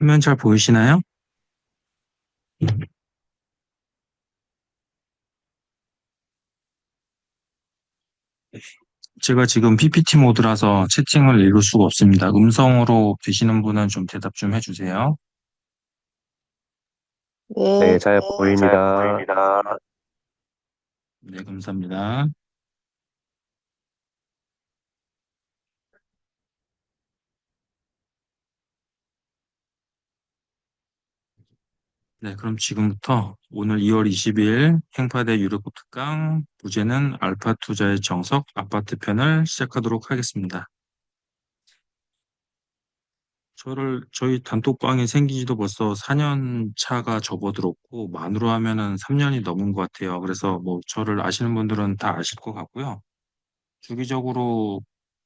화면 잘 보이시나요? 제가 지금 PPT 모드라서 채팅을 읽을 수가 없습니다. 음성으로 되시는 분은 좀 대답 좀 해주세요. 네, 네, 잘 잘 보입니다. 보입니다. 네, 감사합니다. 네, 그럼 지금부터 오늘 2월 20일 행파대 유료급 특강 부제는 알파 투자의 정석 아파트 편을 시작하도록 하겠습니다. 저희 단톡방이 생긴 지도 벌써 4년 차가 접어들었고, 만으로 하면은 3년이 넘은 것 같아요. 그래서 뭐 저를 아시는 분들은 다 아실 것 같고요. 주기적으로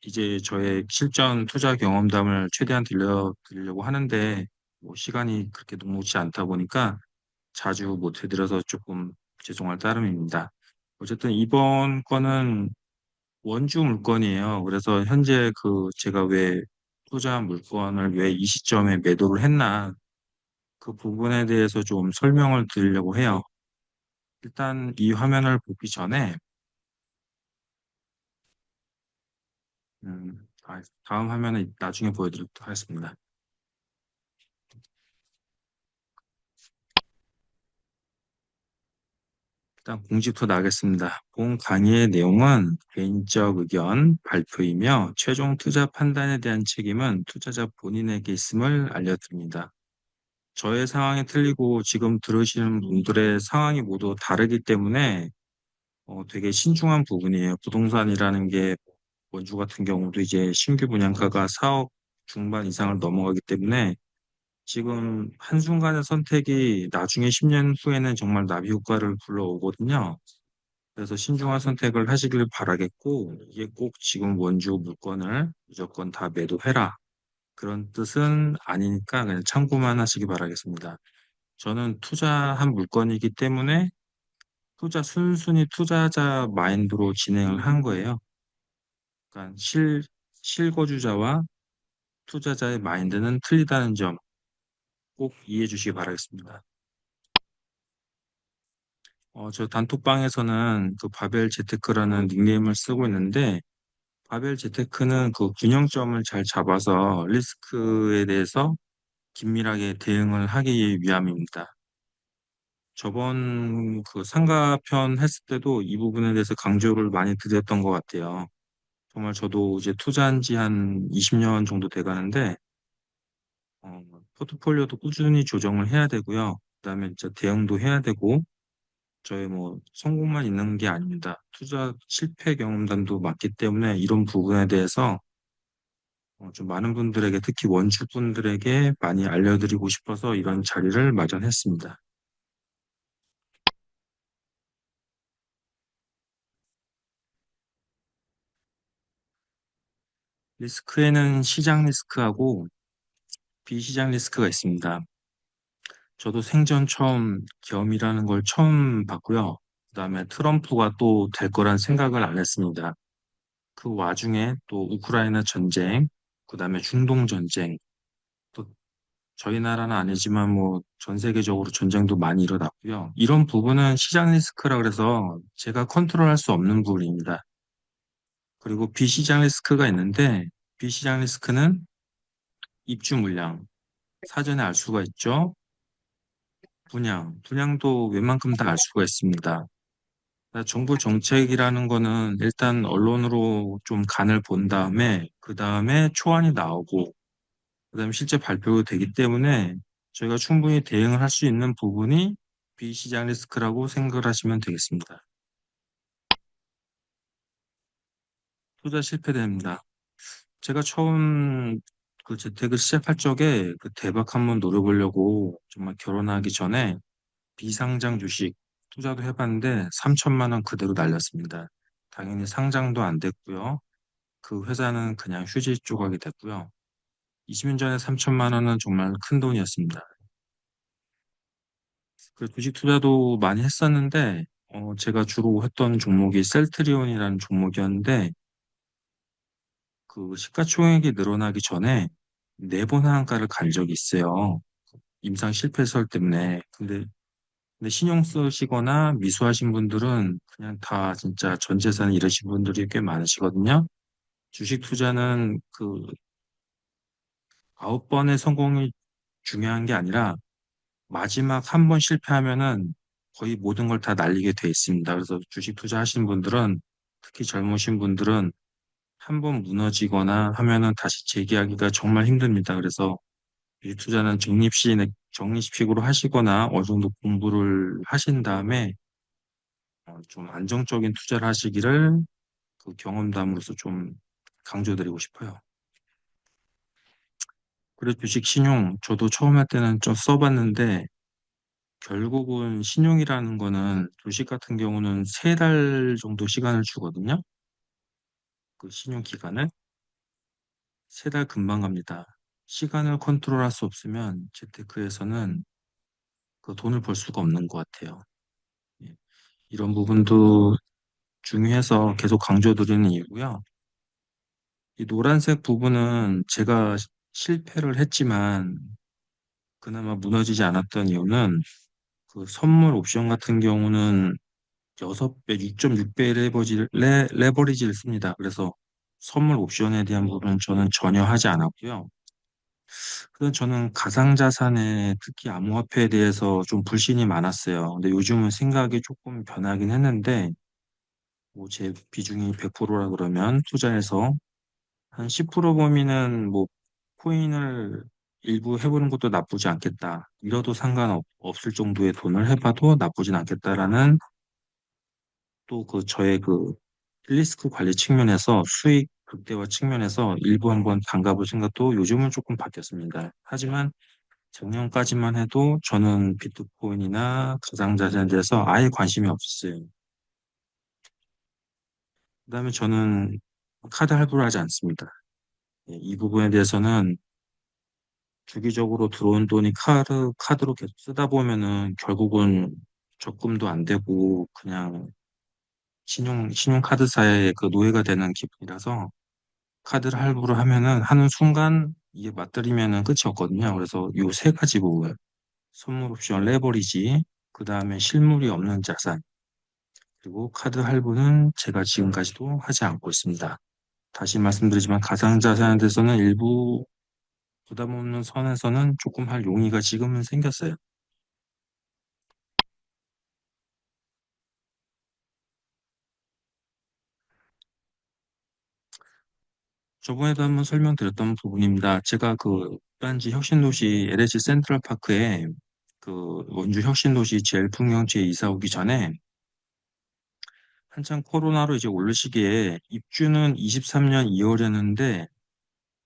이제 저의 실전 투자 경험담을 최대한 들려드리려고 하는데, 뭐 시간이 그렇게 녹록지 않다 보니까 자주 못 해드려서 조금 죄송할 따름입니다. 어쨌든 이번 건은 원주 물건이에요. 그래서 현재 그 제가 왜 투자 물건을 왜 이 시점에 매도를 했나 그 부분에 대해서 좀 설명을 드리려고 해요. 일단 이 화면을 보기 전에 다음 화면은 나중에 보여드리도록 하겠습니다. 일단 공지부터 나가겠습니다. 본 강의의 내용은 개인적 의견 발표이며 최종 투자 판단에 대한 책임은 투자자 본인에게 있음을 알려드립니다. 저의 상황이 틀리고 지금 들으시는 분들의 상황이 모두 다르기 때문에 되게 신중한 부분이에요. 부동산이라는 게 원주 같은 경우도 이제 신규 분양가가 4억 중반 이상을 넘어가기 때문에 지금 한순간의 선택이 나중에 10년 후에는 정말 나비 효과를 불러오거든요. 그래서 신중한 선택을 하시길 바라겠고, 이게 꼭 지금 원주 물건을 무조건 다 매도해라. 그런 뜻은 아니니까 그냥 참고만 하시기 바라겠습니다. 저는 투자한 물건이기 때문에 순순히 투자자 마인드로 진행을 한 거예요. 그러니까 실거주자와 투자자의 마인드는 틀리다는 점 꼭 이해해 주시기 바라겠습니다. 저 단톡방에서는 그 바벨 재테크라는 닉네임을 쓰고 있는데, 바벨 재테크는 그 균형점을 잘 잡아서 리스크에 대해서 긴밀하게 대응을 하기 위함입니다. 저번 그 상가편 했을 때도 이 부분에 대해서 강조를 많이 드렸던 것 같아요. 정말 저도 이제 투자한 지 한 20년 정도 돼 가는데, 포트폴리오도 꾸준히 조정을 해야 되고요. 그다음에 진짜 대응도 해야 되고, 저희 뭐 성공만 있는 게 아닙니다. 투자 실패 경험담도 많기 때문에 이런 부분에 대해서 좀 많은 분들에게 특히 원주 분들에게 많이 알려드리고 싶어서 이런 자리를 마련했습니다. 리스크에는 시장 리스크하고 비시장 리스크가 있습니다. 저도 생전 처음 겸이라는 걸 처음 봤고요. 그다음에 트럼프가 또 될 거란 생각을 안 했습니다. 그 와중에 또 우크라이나 전쟁, 그다음에 중동 전쟁, 또 저희 나라는 아니지만 뭐 전 세계적으로 전쟁도 많이 일어났고요. 이런 부분은 시장 리스크라 그래서 제가 컨트롤할 수 없는 부분입니다. 그리고 비시장 리스크가 있는데 비시장 리스크는 입주 물량, 사전에 알 수가 있죠. 분양도 웬만큼 다 알 수가 있습니다. 그러니까 정부 정책이라는 거는 일단 언론으로 좀 간을 본 다음에 그 다음에 초안이 나오고 그다음에 실제 발표되기 때문에 저희가 충분히 대응을 할 수 있는 부분이 비시장 리스크라고 생각을 하시면 되겠습니다. 투자 실패됩니다. 제가 처음 그 재테크를 시작할 적에 그 대박 한번 노려보려고 정말 결혼하기 전에 비상장 주식 투자도 해봤는데 3천만 원 그대로 날렸습니다. 당연히 상장도 안 됐고요. 그 회사는 그냥 휴지 조각이 됐고요. 20년 전에 3천만 원은 정말 큰 돈이었습니다. 그 주식 투자도 많이 했었는데, 제가 주로 했던 종목이 셀트리온이라는 종목이었는데, 그 시가총액이 늘어나기 전에 4번 하한가를 간 적이 있어요. 임상 실패설 때문에. 근데 신용 쓰시거나 미수하신 분들은 그냥 다 진짜 전 재산 잃으신 분들이 꽤 많으시거든요. 주식 투자는 그 9번의 성공이 중요한 게 아니라 마지막 한 번 실패하면은 거의 모든 걸 다 날리게 돼 있습니다. 그래서 주식 투자하시는 분들은 특히 젊으신 분들은 한 번 무너지거나 하면은 다시 재기하기가 정말 힘듭니다. 그래서 주식 투자는 적립식으로 하시거나 어느 정도 공부를 하신 다음에 좀 안정적인 투자를 하시기를 그 경험담으로서 좀 강조드리고 싶어요. 그리고 주식 신용 저도 처음 할 때는 좀 써봤는데 결국은 신용이라는 거는 주식 같은 경우는 3달 정도 시간을 주거든요. 그 신용 기간을 3달 금방 갑니다. 시간을 컨트롤할 수 없으면 재테크에서는 그 돈을 벌 수가 없는 것 같아요. 예. 이런 부분도 중요해서 계속 강조드리는 이유고요. 이 노란색 부분은 제가 실패를 했지만 그나마 무너지지 않았던 이유는 그 선물 옵션 같은 경우는 6배, 6.6배 레버리지를 씁니다. 그래서 선물 옵션에 대한 부분은 저는 전혀 하지 않았고요. 그래서 저는 가상자산에 특히 암호화폐에 대해서 좀 불신이 많았어요. 근데 요즘은 생각이 조금 변하긴 했는데 뭐 제 비중이 100%라 그러면 투자해서 한 10% 범위는 뭐 코인을 일부 해보는 것도 나쁘지 않겠다. 잃어도 상관없을 정도의 돈을 해봐도 나쁘진 않겠다라는 또 그 저의 그 리스크 관리 측면에서 수익 극대화 측면에서 일부 한번 담가볼 생각도 요즘은 조금 바뀌었습니다. 하지만 작년까지만 해도 저는 비트코인이나 가상자산에 대해서 아예 관심이 없었어요. 그다음에 저는 카드 할부를 하지 않습니다. 예, 이 부분에 대해서는 주기적으로 들어온 돈이 카드로 계속 쓰다 보면은 결국은 적금도 안 되고 그냥 신용카드사의 그 노예가 되는 기분이라서 카드를 할부를 하는 순간 이게 맞들이면은 끝이 없거든요. 그래서 요 3가지 부분, 선물 옵션 레버리지, 그 다음에 실물이 없는 자산, 그리고 카드 할부는 제가 지금까지도 하지 않고 있습니다. 다시 말씀드리지만 가상자산에 대해서는 일부 부담 없는 선에서는 조금 할 용의가 지금은 생겼어요. 저번에도 한번 설명드렸던 부분입니다. 제가 그 딴지 혁신도시 LH 센트럴파크에 그 원주 혁신도시 제일풍경지에 이사 오기 전에 한창 코로나로 이제 올 시기에 입주는 23년 2월이었는데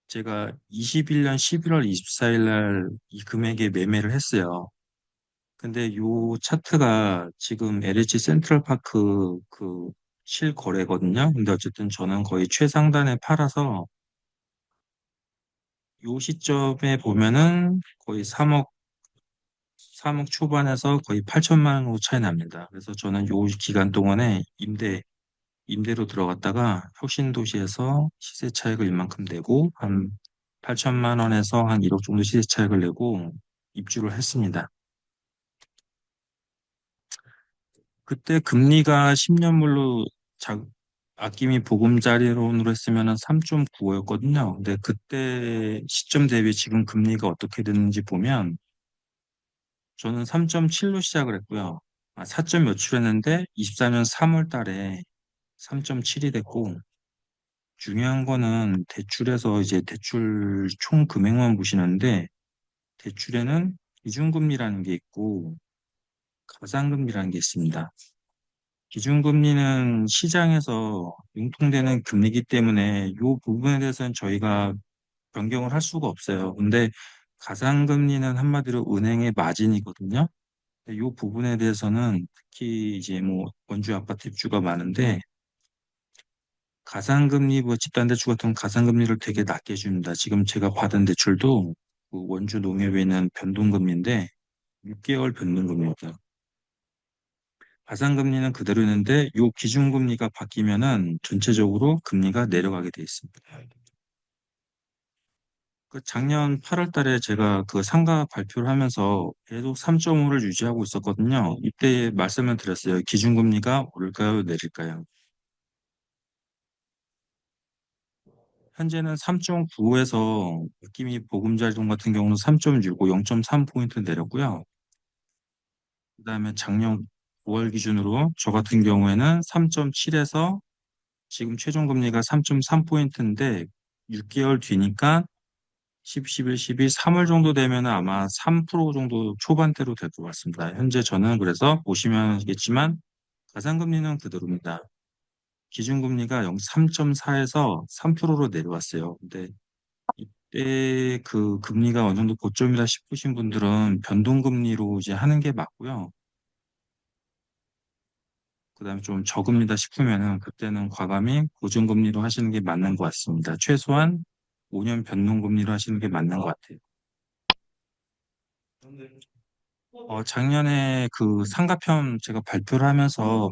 제가 21년 11월 24일 날 이 금액에 매매를 했어요. 근데 요 차트가 지금 LH 센트럴파크 그 실거래거든요. 근데 어쨌든 저는 거의 최상단에 팔아서 요 시점에 보면은 거의 3억 초반에서 거의 8천만 원 정도 차이 납니다. 그래서 저는 요 기간 동안에 임대로 들어갔다가 혁신도시에서 시세 차익을 이만큼 내고 한 8천만 원에서 한 1억 정도 시세 차익을 내고 입주를 했습니다. 그때 금리가 10년물로 아낌이 보금자리론으로 했으면 3.95였거든요. 근데 그때 시점 대비 지금 금리가 어떻게 됐는지 보면 저는 3.7로 시작을 했고요. 4점 몇출했는데 24년 3월 달에 3.7이 됐고 중요한 거는 대출에서 이제 대출 총 금액만 보시는데 대출에는 기준금리라는 게 있고 가상금리라는 게 있습니다. 기준금리는 시장에서 융통되는 금리이기 때문에 이 부분에 대해서는 저희가 변경을 할 수가 없어요. 근데 가상금리는 한마디로 은행의 마진이거든요. 이 부분에 대해서는 특히 이제 뭐 원주 아파트 입주가 많은데 가상금리 뭐 집단대출 같은 가상금리를 되게 낮게 줍니다. 지금 제가 받은 대출도 그 원주 농협에 있는 변동금리인데 6개월 변동금리입니다. 가상금리는 그대로 있는데 요 기준금리가 바뀌면은 전체적으로 금리가 내려가게 돼 있습니다. 그 작년 8월 달에 제가 그 상가 발표를 하면서 계속 3.5를 유지하고 있었거든요. 이때 말씀을 드렸어요. 기준금리가 오를까요, 내릴까요? 현재는 3.95에서 느낌이 보금자리론 같은 경우는 3.65, 0.3포인트 내렸고요. 그다음에 작년 9월 기준으로 저 같은 경우에는 3.7에서 지금 최종 금리가 3.3포인트인데 6개월 뒤니까 10, 11, 12, 3월 정도 되면 아마 3% 정도 초반대로 될 것 같습니다. 현재 저는 그래서 보시면 알겠지만 가상금리는 그대로입니다. 기준금리가 3.4에서 3%로 내려왔어요. 근데 이때 그 금리가 어느 정도 고점이다 싶으신 분들은 변동금리로 이제 하는 게 맞고요. 그다음에 좀 저금리다 싶으면은 그때는 과감히 고정금리로 하시는 게 맞는 것 같습니다. 최소한 5년 변동금리로 하시는 게 맞는 것 같아요. 작년에 그 상가편 제가 발표를 하면서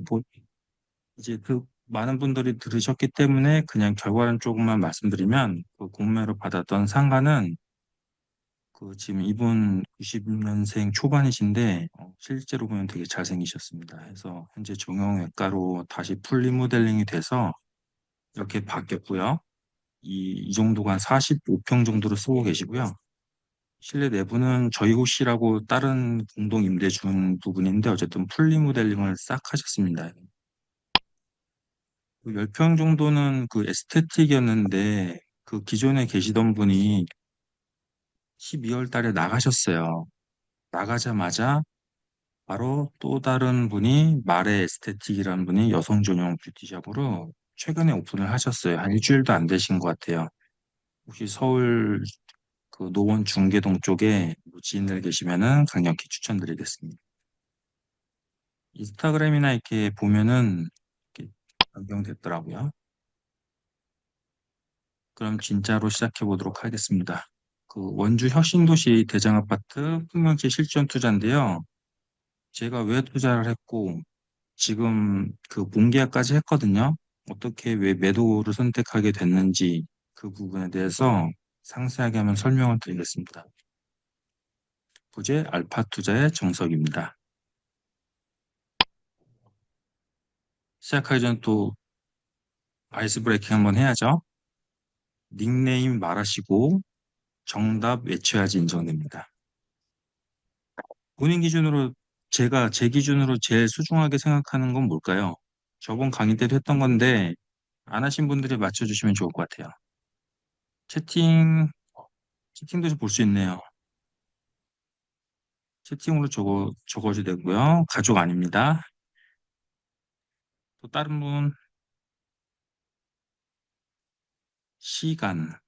이제 그 많은 분들이 들으셨기 때문에 그냥 결과는 조금만 말씀드리면 그 공매로 받았던 상가는 그 지금 이분 90년생 초반이신데 실제로 보면 되게 잘생기셨습니다. 그래서 현재 정형외과로 다시 풀리 모델링이 돼서 이렇게 바뀌었고요. 이 정도가 한 45평 정도로 쓰고 계시고요. 실내 내부는 저희 호씨라고 다른 공동 임대 준 부분인데 어쨌든 풀리 모델링을 싹 하셨습니다. 그 10평 정도는 그 에스테틱이었는데 그 기존에 계시던 분이 12월 달에 나가셨어요. 나가자마자 바로 또 다른 분이 마레 에스테틱이라는 분이 여성 전용 뷰티샵으로 최근에 오픈을 하셨어요. 한 일주일도 안 되신 것 같아요. 혹시 서울 그 노원 중계동 쪽에 뭐 지인들 계시면은 강력히 추천드리겠습니다. 인스타그램이나 이렇게 보면은 이렇게 변경됐더라고요. 그럼 진짜로 시작해 보도록 하겠습니다. 그 원주 혁신도시 대장아파트 풍경지 실전 투자인데요. 제가 왜 투자를 했고 지금 그 본계약까지 했거든요. 어떻게 왜 매도를 선택하게 됐는지 그 부분에 대해서 상세하게 한번 설명을 드리겠습니다. 부제 알파 투자의 정석입니다. 시작하기 전 또 아이스 브레이킹 한번 해야죠. 닉네임 말하시고 정답 외쳐야지 인정됩니다. 본인 기준으로 제가 제 기준으로 제일 소중하게 생각하는 건 뭘까요? 저번 강의 때도 했던 건데 안 하신 분들이 맞춰주시면 좋을 것 같아요. 채팅, 채팅도 볼 수 있네요. 채팅으로 적어도 되고요. 가족 아닙니다. 또 다른 분, 시간,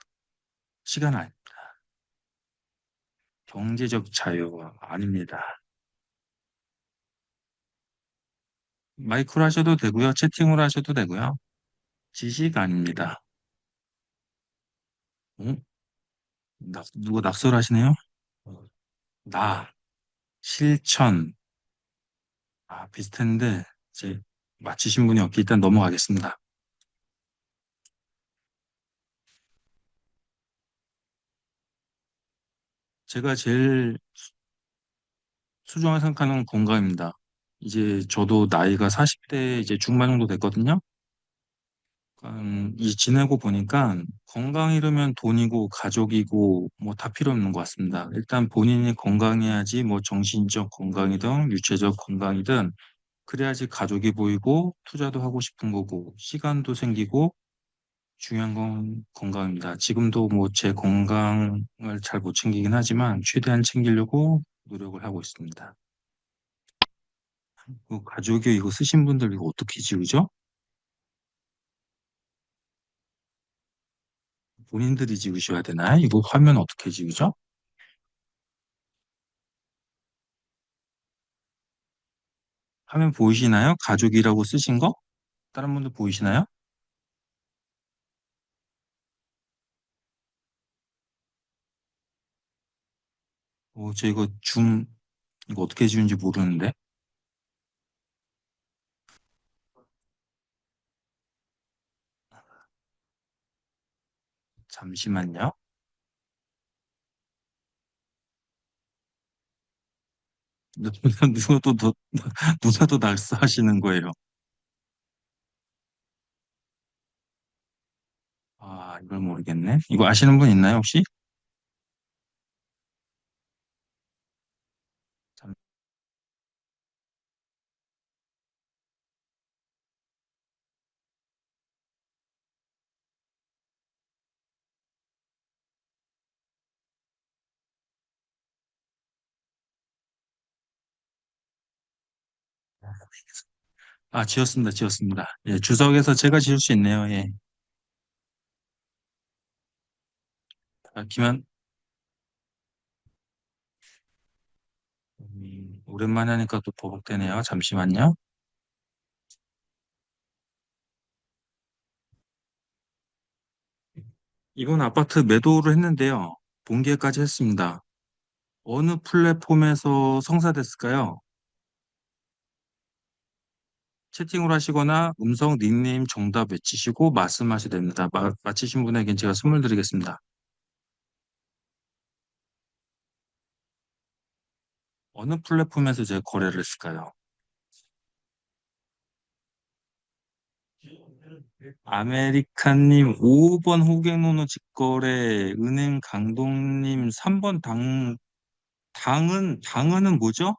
시간 아닙니다. 경제적 자유 아닙니다. 마이크로 하셔도 되고요. 채팅으로 하셔도 되고요. 지식 아닙니다. 어? 누가 낙서를 하시네요? 나, 실천, 비슷했는데, 이제 맞히신 분이 없기 일단 넘어가겠습니다. 제가 제일 소중하게 생각하는 건 건강입니다. 이제 저도 나이가 40대 이제 중반 정도 됐거든요. 이 지내고 보니까 건강 잃으면 돈이고 가족이고 뭐 다 필요 없는 것 같습니다. 일단 본인이 건강해야지 뭐 정신적 건강이든 유체적 건강이든 그래야지 가족이 보이고 투자도 하고 싶은 거고 시간도 생기고 중요한 건 건강입니다. 지금도 뭐 제 건강을 잘 못 챙기긴 하지만 최대한 챙기려고 노력을 하고 있습니다. 그 가족이 이거 쓰신 분들 이거 어떻게 지우죠? 본인들이 지우셔야 되나요? 이거 화면 어떻게 지우죠? 화면 보이시나요? 가족이라고 쓰신 거? 다른 분들 보이시나요? 저 이거 이거 어떻게 지운지 모르는데. 잠시만요. 누가 또, 누가 또 낙서하시는 거예요? 아, 이걸 모르겠네. 이거 아시는 분 있나요, 혹시? 잠- 아, 지었습니다. 지었습니다. 예, 주석에서 제가 지을 수 있네요. 예. 아, 오랜만에 하니까 또 버벅대네요. 잠시만요. 이번 아파트 매도를 했는데요. 본계까지 했습니다. 어느 플랫폼에서 성사됐을까요? 채팅을 하시거나 음성 닉네임 정답 외치시고 말씀하셔야 됩니다. 맞히신 분에겐 제가 선물 드리겠습니다. 어느 플랫폼에서 제가 거래를 했을까요? 아메리카님 5번 호갱노노 직거래, 은행 강동님 3번 당은은 뭐죠?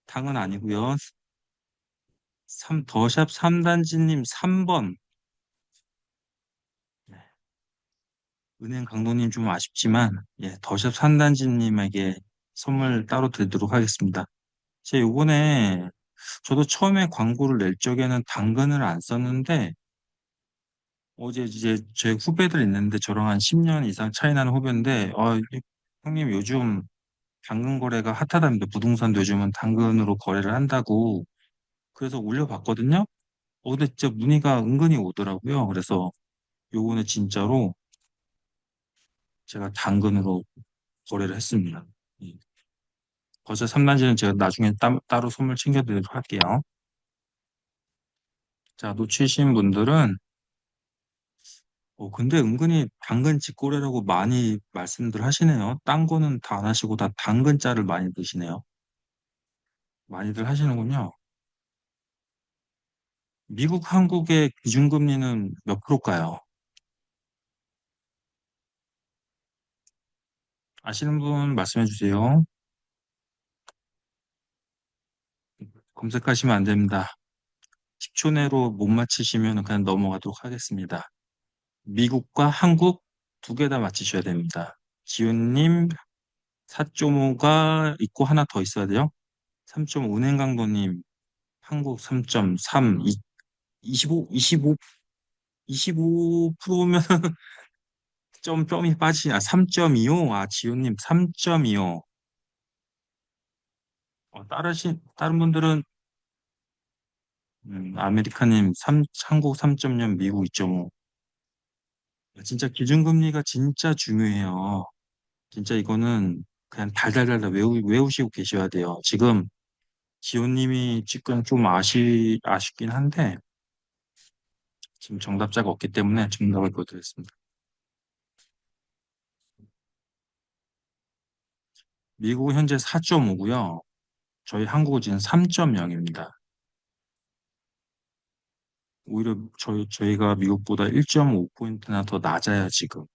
당은 아니고요. 더샵 3단지님 3번. 은행 강도님 좀 아쉽지만, 예, 더샵 3단지님에게 선물 따로 드리도록 하겠습니다. 제가 요번에, 저도 처음에 광고를 낼 적에는 당근을 안 썼는데, 어제 이제 제 후배들 있는데 저랑 한 10년 이상 차이 나는 후배인데, 형님 요즘 당근 거래가 핫하답니다. 부동산도 요즘은 당근으로 거래를 한다고. 그래서 올려봤거든요. 근데 진짜 문의가 은근히 오더라고요. 그래서 요거는 진짜로 제가 당근으로 거래를 했습니다. 예. 벌써 3단지는 제가 나중에 따로 선물 챙겨드리도록 할게요. 자, 놓치신 분들은, 근데 은근히 당근 직거래라고 많이 말씀들 하시네요. 딴 거는 다 안 하시고 다 당근자를 많이 드시네요. 많이들 하시는군요. 미국, 한국의 기준금리는 몇 프로일까요? 아시는 분 말씀해 주세요. 검색하시면 안 됩니다. 10초 내로 못 맞히시면 그냥 넘어가도록 하겠습니다. 미국과 한국 두 개 다 맞히셔야 됩니다. 지훈님 4.5가 있고 하나 더 있어야 돼요. 3.5 은행강도님 한국 3.3 25 25%면 점이 빠지 3.25 지훈님 3.25 다른 분들은 아메리카님 한국 3.0 미국 2.5 진짜 기준금리가 진짜 중요해요. 진짜 이거는 그냥 달달달달 외우시고 계셔야 돼요. 지금 지호님이 지금 좀 아쉽긴 한데, 지금 정답자가 없기 때문에 정답을 보여드리겠습니다. 미국은 현재 4.5고요. 저희 한국은 지금 3.0입니다. 오히려 저희가 미국보다 1.5포인트나 더 낮아요, 지금.